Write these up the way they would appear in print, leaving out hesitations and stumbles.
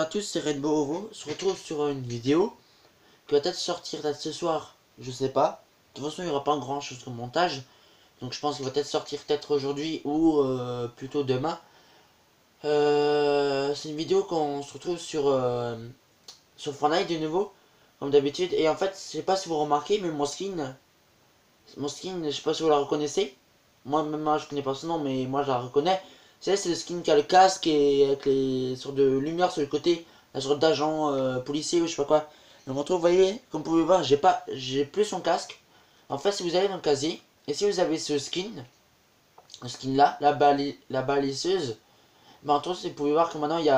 tous, c'est Rainbow Ovo. On se retrouve sur une vidéo qui va peut-être sortir peut-être ce soir, je sais pas. De toute façon, il n'y aura pas grand chose comme montage. Donc je pense qu'il va peut-être sortir peut-être aujourd'hui ou plutôt demain. C'est une vidéo qu'on se retrouve sur Fortnite de nouveau, comme d'habitude. Et en fait, je sais pas si vous remarquez, mais mon skin, je sais pas si vous la reconnaissez. Moi, je connais pas son nom, mais moi je la reconnais. C'est le skin qui a le casque et avec les sortes de lumière sur le côté, la sorte d'agent policier ou je sais pas quoi. Donc on trouve, vous voyez, comme vous pouvez voir, j'ai plus son casque. En fait, si vous allez dans le casier et si vous avez ce skin, le skin là, la baliseuse, ben en tout cas, vous pouvez voir que maintenant il y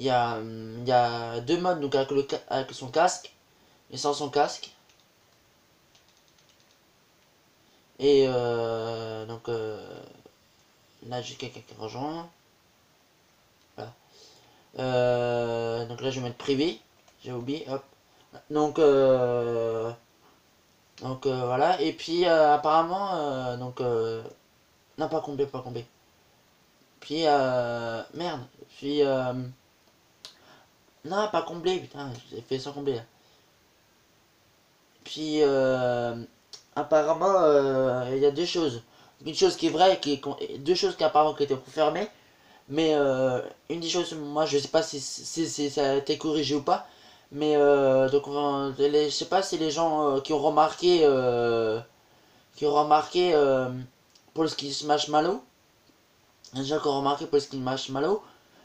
a deux modes, donc avec son casque et sans son casque. Et donc là j'ai quelqu'un qui rejoint. Voilà. Donc là je vais mettre privé. J'ai oublié. Hop. Donc voilà. Et puis apparemment non, pas comblé, pas comblé. Puis merde. Puis non, pas comblé, putain, j'ai fait sans combler là. Puis apparemment il y a deux choses. Une chose qui est vraie, deux choses qui apparemment qui étaient confirmées. Mais une des choses, moi je sais pas si ça a été corrigé ou pas. Mais donc je sais pas si les gens qui ont remarqué pour le skin Marshmallow. Les gens qui ont remarqué pour le skin Marshmallow.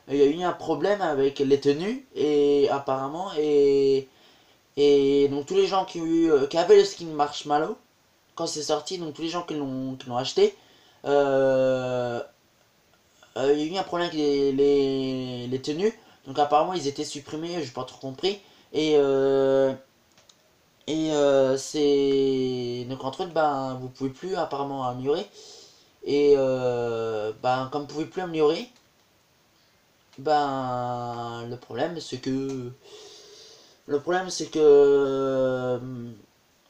Il y a eu un problème avec les tenues et apparemment et donc tous les gens qui avaient le skin Marshmallow quand c'est sorti, donc tous les gens qui l'ont acheté, il y a eu un problème avec les tenues. Donc apparemment ils étaient supprimés, j'ai pas trop compris. Et c'est. Donc entre autres, ben vous pouvez plus apparemment améliorer. Et ben comme vous pouvez plus améliorer, ben le problème c'est que. Le problème c'est que.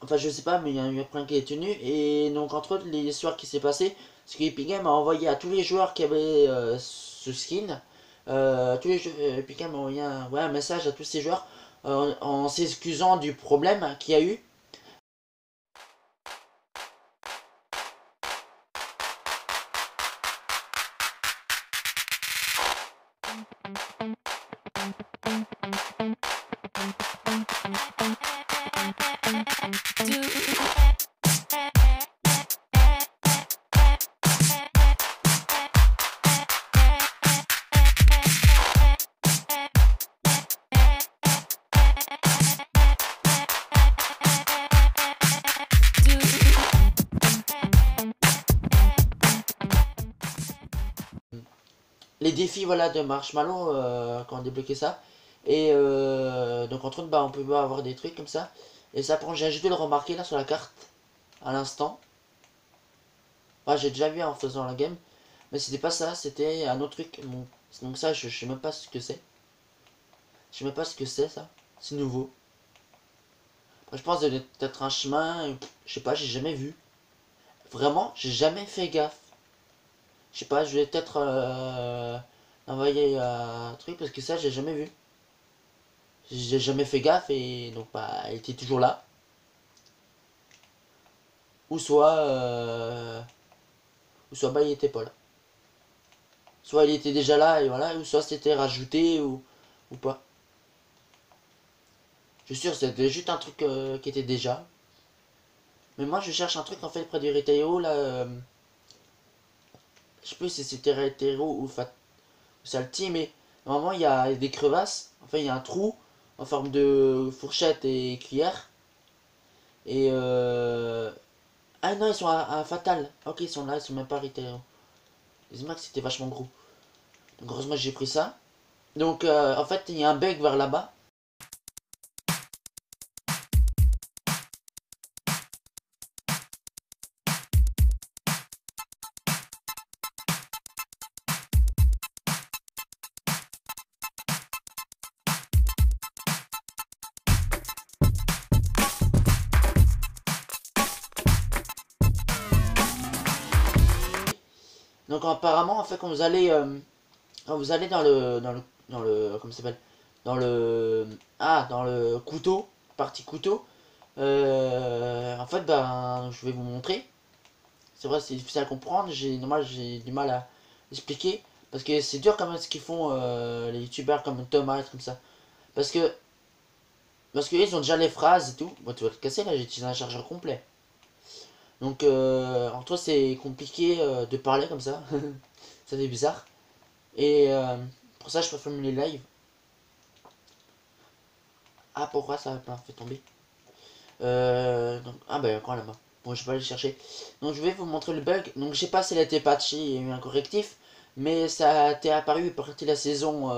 Enfin je sais pas, mais il y a eu un problème qui est tenu. Et donc entre autres, l'histoire qui s'est passée, c'est que Epic Games a envoyé à tous les joueurs qui avaient ce skin. Epic Games a envoyé un message à tous ces joueurs en s'excusant du problème qu'il y a eu. Les défis voilà de Marshmallow quand on débloquait ça. Et donc entre autres bah, on peut avoir des trucs comme ça. Et ça prend, j'ai ajouté le remarquer là sur la carte à l'instant. Enfin, j'ai déjà vu en faisant la game. Mais c'était pas ça, c'était un autre truc. Bon, donc ça je sais même pas ce que c'est. Je sais même pas ce que c'est ça. C'est nouveau. Après, je pense que peut-être un chemin. Je sais pas, j'ai jamais vu. Vraiment, j'ai jamais fait gaffe. Je sais pas, je vais peut-être envoyer un truc parce que ça j'ai jamais vu. J'ai jamais fait gaffe et donc bah elle était toujours là. Ou soit bah il était pas là. Soit il était déjà là et voilà, ou soit c'était rajouté ou pas. Je suis sûr c'était juste un truc qui était déjà. Mais moi je cherche un truc en fait près du Reteo là. Je sais plus si c'était Reteo ou Salty, mais normalement il y a des crevasses. Enfin il y a un trou en forme de fourchette et cuillère. Et ah non, ils sont à Fatal. Ok, ils sont là, ils sont même pas Reteo. Les images c'était vachement gros. Donc heureusement j'ai pris ça. Donc en fait il y a un bug vers là-bas. Donc apparemment en fait quand vous allez dans comment ça s'appelle, dans le, dans le couteau, partie couteau, en fait, ben, je vais vous montrer. C'est vrai, c'est difficile à comprendre, j'ai du mal à expliquer, parce que c'est dur quand même ce qu'ils font, les youtubeurs comme Thomas, comme ça. Parce que, ils ont déjà les phrases et tout. Bon, tu vas te casser là, j'ai utilisé un chargeur complet. Donc, en toi, c'est compliqué de parler comme ça. Ça fait bizarre. Et pour ça, je préfère me les live. Ah, pourquoi ça m'a pas fait tomber donc, ah, bah, encore là-bas. Bon, je vais pas aller chercher. Donc, je vais vous montrer le bug. Donc, je sais pas s'il a été patché, il y a eu un correctif. Mais ça a été apparu à partir de la saison.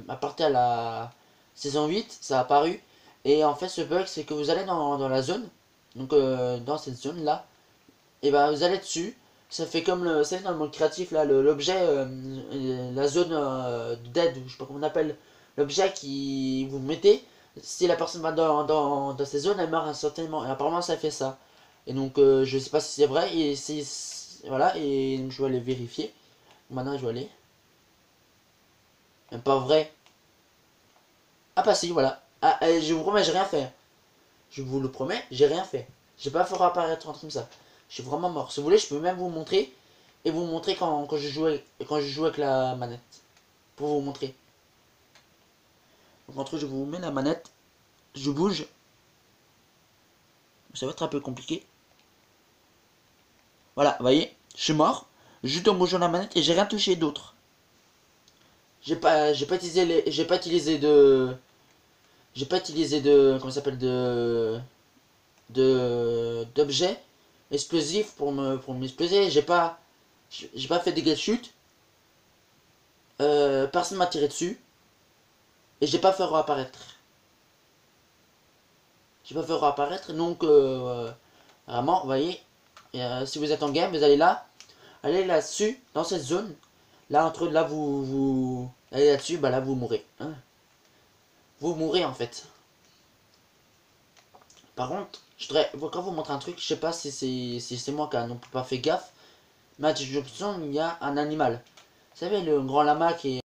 À partir de la saison 8, ça a apparu. Et en fait, ce bug, c'est que vous allez dans la zone. Donc, dans cette zone-là. Et ben, vous allez dessus. Ça fait comme le. Vous savez, dans le mode créatif, là, l'objet. La zone dead, je sais pas comment on appelle. L'objet qui vous mettez. Si la personne va dans ces zones, elle meurt instantanément. Et apparemment, ça fait ça. Et donc, je sais pas si c'est vrai. Et voilà, et donc, je vais aller vérifier. Maintenant, je vais aller. Même pas vrai. Ah, bah si, voilà. Ah, je vous promets, j'ai rien fait. Je vous le promets, j'ai rien fait. J'ai pas fait apparaître un truc comme ça. Je suis vraiment mort. Si vous voulez, je peux même vous montrer. Et vous montrer quand je joue avec la manette. Pour vous montrer. Donc, entre je vous mets la manette. Je bouge. Ça va être un peu compliqué. Voilà, vous voyez, je suis mort. Juste en bougeant la manette et j'ai rien touché d'autre. J'ai pas utilisé de, comment ça s'appelle, d'objets explosifs pour m'exploser. J'ai pas fait de dégâts de chute. Personne m'a tiré dessus et j'ai pas fait réapparaître. J'ai pas fait réapparaître, donc vraiment, vous voyez, si vous êtes en game, vous allez là, allez là-dessus, dans cette zone. Là, entre là, vous allez là-dessus, bah là, vous mourrez. Hein. Vous mourrez en fait. Par contre, je voudrais quand vous montrer un truc, je sais pas si c'est moi qui n'ai pas fait gaffe, mais à l'option, il y a un animal. Vous savez, le grand lama qui est.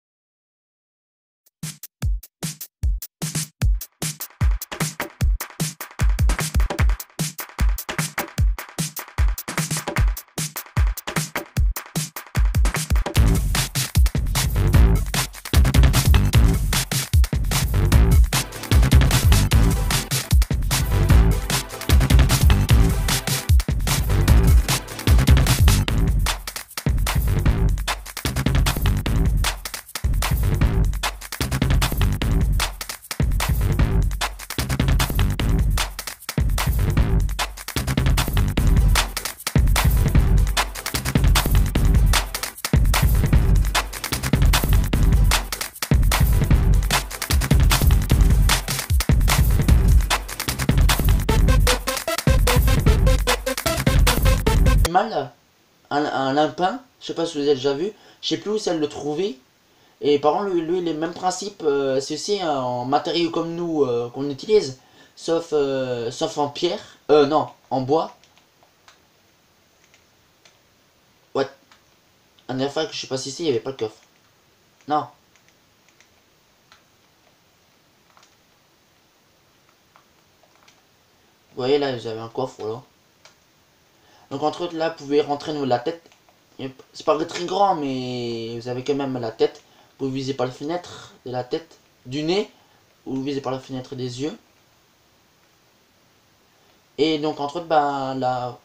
Mal, un lapin, je sais pas si vous avez déjà vu, je sais plus où c'est le trouver. Et par contre, lui les mêmes principes, c'est aussi en matériaux comme nous qu'on utilise, sauf en pierre, non, en bois. Ouais, un dernière fois que je suis passé ici, il n'y avait pas de coffre. Non. Vous voyez là, vous avez un coffre là. Donc entre autres là, vous pouvez rentrer dans la tête. C'est pas très grand, mais vous avez quand même la tête. Vous visez par la fenêtre de la tête, du nez, ou vous visez par la fenêtre des yeux. Et donc entre autres, bah, la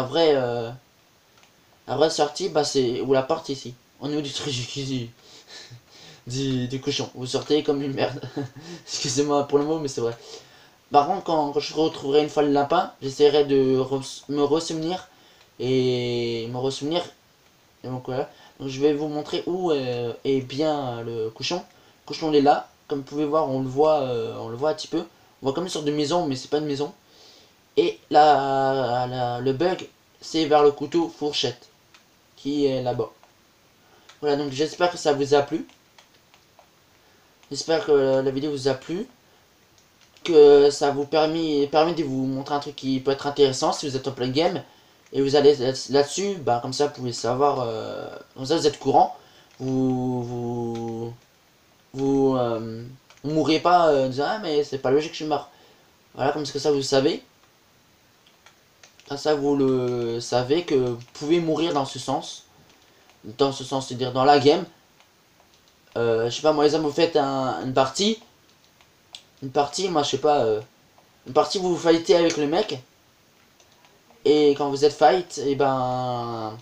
vraie la vraie sortie, bah, c'est ou la porte ici. Au niveau du truc ici. Du cochon. Vous sortez comme une merde. Excusez-moi pour le mot, mais c'est vrai. Par contre, quand je retrouverai une fois le lapin, j'essaierai de me ressouvenir. Et me ressouvenir. Et donc voilà. Donc je vais vous montrer où est bien le cochon. Le cochon il est là. Comme vous pouvez voir, on le voit un petit peu. On voit comme une sorte de maison, mais c'est pas une maison. Et le bug, c'est vers le couteau fourchette. Qui est là-bas. Voilà, donc j'espère que ça vous a plu. J'espère que la vidéo vous a plu. Que ça vous permet de vous montrer un truc qui peut être intéressant si vous êtes en plein game. Et vous allez là-dessus, bah, comme ça vous pouvez savoir, comme ça vous êtes courant. Vous vous mourrez pas en disant ah mais c'est pas logique que je suis mort. Voilà, comme ça vous le savez. Comme ça vous le savez que vous pouvez mourir dans ce sens. Dans ce sens, c'est-à-dire dans la game. Je sais pas, moi les amis, vous faites une partie. Une partie, moi je sais pas. Une partie vous vous fightez avec le mec. Et quand vous êtes fight, et ben.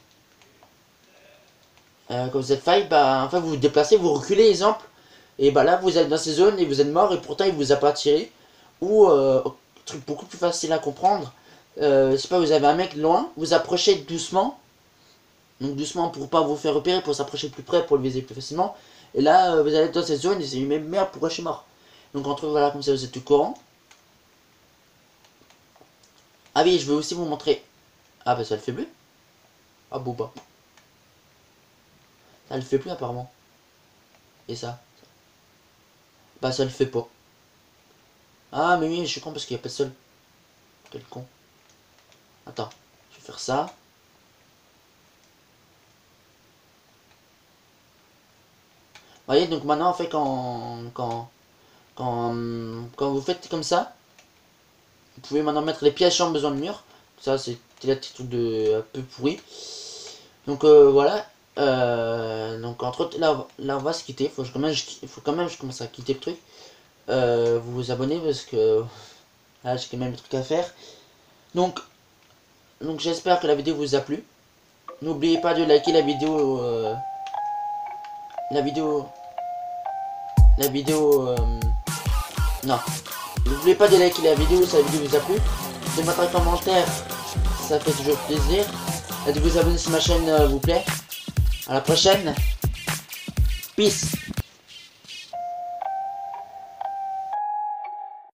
Quand vous êtes fight, bah, enfin vous vous déplacez, vous reculez, exemple. Et bah là vous êtes dans ces zones et vous êtes mort et pourtant il vous a pas tiré. Ou truc beaucoup plus facile à comprendre. Je sais pas, vous avez un mec loin, vous approchez doucement. Donc doucement pour pas vous faire repérer, pour s'approcher plus près, pour le viser plus facilement. Et là vous allez dans cette zone et c'est mais merde pourquoi je suis mort. Donc entre voilà comme ça vous êtes au courant. Ah oui, je vais aussi vous montrer. Ah bah ça le fait plus. Ah bon bah. Ça le fait plus apparemment. Et ça. Bah ça le fait pas. Ah mais oui, je suis con parce qu'il n'y a pas de sol. Quel con. Attends, je vais faire ça. Vous voyez, donc maintenant en fait quand vous faites comme ça, vous pouvez maintenant mettre les pièges sans besoin de mur. Ça c'est la petite truc de un peu pourri. Donc voilà. Donc entre autres là on va se quitter. Il faut quand même que je commence à quitter le truc. Vous vous abonnez parce que là j'ai quand même des trucs à faire. Donc j'espère que la vidéo vous a plu. N'oubliez pas de liker la vidéo. Non. N'oubliez pas de liker la vidéo si la vidéo vous a plu. De mettre un commentaire, ça fait toujours plaisir. Et de vous abonner si ma chaîne vous plaît. À la prochaine. Peace.